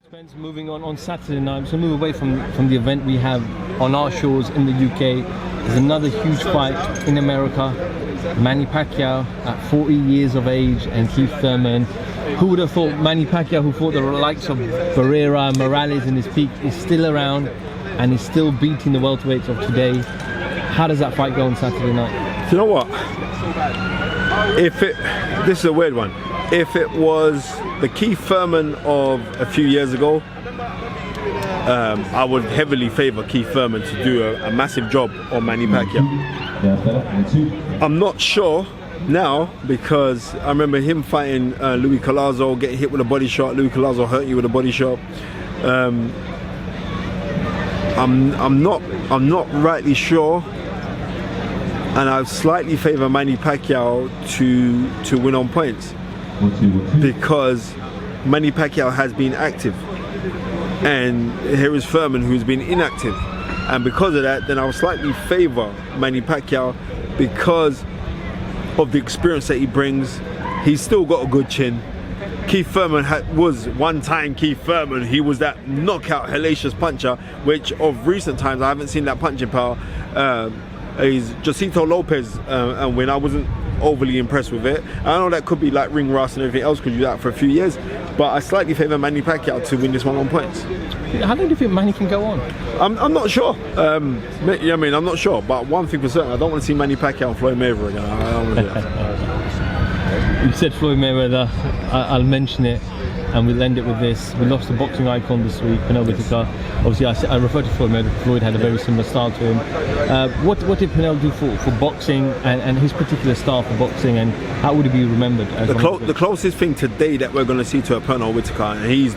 Spence, moving on Saturday night, so move away from the event we have on our shores in the UK. There's another huge fight in America. Manny Pacquiao at 40 years of age and Keith Thurman. Who would have thought Manny Pacquiao, who fought the likes of Barrera and Morales in his peak, is still around and is still beating the welterweights of today. How does that fight go on Saturday night? Do you know what? This is a weird one. If it was the Keith Thurman of a few years ago, I would heavily favour Keith Thurman to do a massive job on Manny Pacquiao. I'm not sure now because I remember him fighting Louis Collazo, getting hit with a body shot. Louis Collazo hurt you with a body shot. I'm not rightly sure, and I slightly favour Manny Pacquiao to win on points. Because Manny Pacquiao has been active and here is Thurman who's been inactive, and because of that then I'll slightly favour Manny Pacquiao because of the experience that he brings. He's still got a good chin. Keith Thurman was one time Keith Thurman. He was that knockout hellacious puncher, which of recent times I haven't seen that punching power. He's Josito Lopez and when I wasn't overly impressed with it. I know that could be like ring rust and everything else, could do that for a few years, but I slightly favour Manny Pacquiao to win this one on points. How long do you think Manny can go on? I'm not sure. I mean, I'm not sure, but one thing for certain, I don't want to see Manny Pacquiao and Floyd Mayweather again. I don't want to do that. You said Floyd Mayweather, I'll mention it and we'll end it with this. We lost a boxing icon this week, Pernell Whitaker. Obviously I referred to Floyd Mayweather. Floyd had a very similar style to him. What did Pernell do for boxing and his particular style for boxing, and how would he be remembered? As the closest thing today that we're going to see to a Pernell Whitaker, and he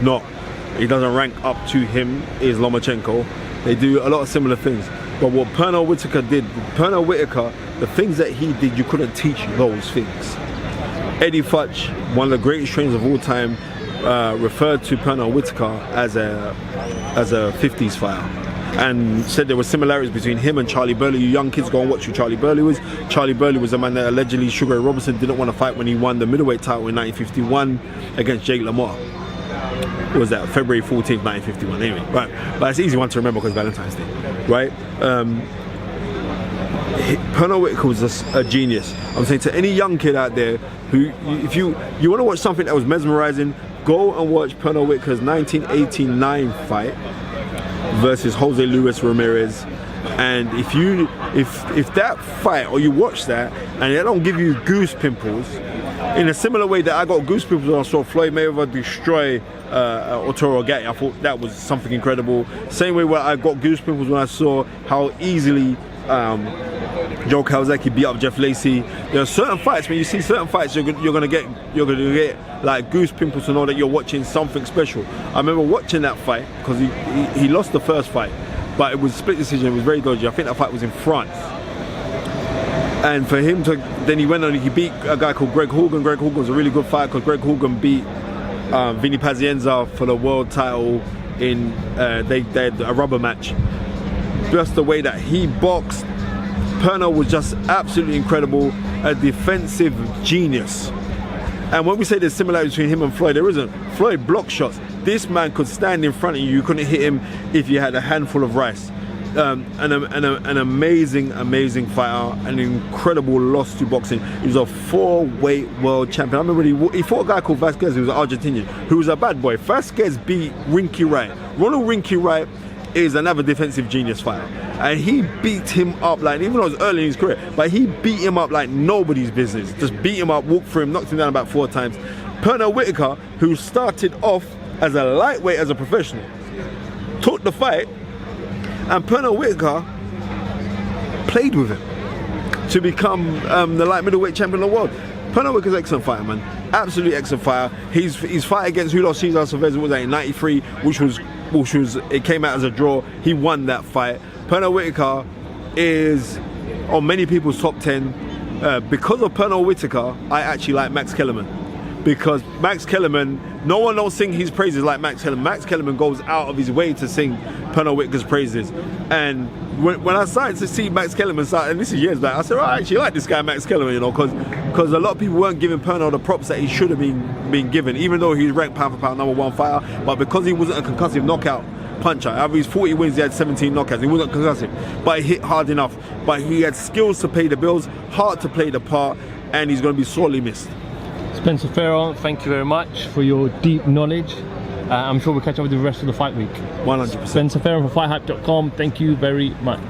doesn't rank up to him, is Lomachenko. They do a lot of similar things. But what Pernell Whitaker did, the things that he did, you couldn't teach those things. Eddie Futch, one of the greatest trainers of all time, referred to Pernell Whitaker as a 50s fighter and said there were similarities between him and Charlie Burley. You young kids go and watch who Charlie Burley was. Charlie Burley was a man that allegedly Sugar Ray Robinson didn't want to fight when he won the middleweight title in 1951 against Jake Lamar. What was that? February 14th, 1951. Anyway, right. But it's an easy one to remember because Valentine's Day, right? Pernell Whitaker was just a genius. I'm saying to any young kid out there who, if you want to watch something that was mesmerizing, go and watch Pernell Whitaker's 1989 fight versus Jose Luis Ramirez. And if that fight, or you watch that and it don't give you goose pimples, in a similar way that I got goose pimples when I saw Floyd Mayweather destroy Arturo Gatti, I thought that was something incredible. Same way where I got goose pimples when I saw how easily Joe Kawasaki beat up Jeff Lacey. There are certain fights, when you see certain fights, you're gonna get like goose pimples to know that you're watching something special. I remember watching that fight because he lost the first fight, but it was a split decision. It was very dodgy. I think that fight was in France. And for him to, then he went on, he beat a guy called Greg Hogan. Greg Hogan was a really good fight because Greg Hogan beat Vinny Pazienza for the world title in they had a rubber match. Just the way that he boxed, Pernell was just absolutely incredible, a defensive genius. And when we say there's similarities between him and Floyd, there isn't. Floyd blocked shots. This man could stand in front of you. You couldn't hit him if you had a handful of rice. An amazing fighter, an incredible loss to boxing. He was a 4-weight world champion. I remember he fought a guy called Vasquez, who was an Argentinian, who was a bad boy. Vasquez beat Winky Wright. Ronald Winky Wright is another defensive genius fighter, and he beat him up like, even though it was early in his career, but he beat him up like nobody's business. Just beat him up, walked through him, knocked him down about 4 times. Pernell Whitaker, who started off as a lightweight as a professional, took the fight, and Pernell Whitaker played with him to become the light middleweight champion of the world. Pernell Whitaker's an excellent fighter, man. Absolutely excellent fighter. His fight against Julio Cesar Chavez was in '93, which was it came out as a draw. He won that fight. Pernell Whitaker is on many people's top 10. Because of Pernell Whitaker, I actually like Max Kellerman. Because Max Kellerman, no one don't sing his praises like Max Kellerman. Max Kellerman goes out of his way to sing Pernell Whitaker's praises. And when I started to see Max Kellerman start, and this is years back, I said, oh, I actually like this guy Max Kellerman, you know, because a lot of people weren't giving Pernell the props that he should have been given, even though he's ranked pound for pound #1 fighter. But because he wasn't a concussive knockout puncher, out of his 40 wins, he had 17 knockouts. He wasn't concussive, but he hit hard enough. But he had skills to pay the bills, heart to play the part, and he's going to be sorely missed. Spencer Fearon, thank you very much for your deep knowledge. I'm sure we'll catch up with the rest of the fight week. 100%. Spencer Fearon for FightHype.com. Thank you very much.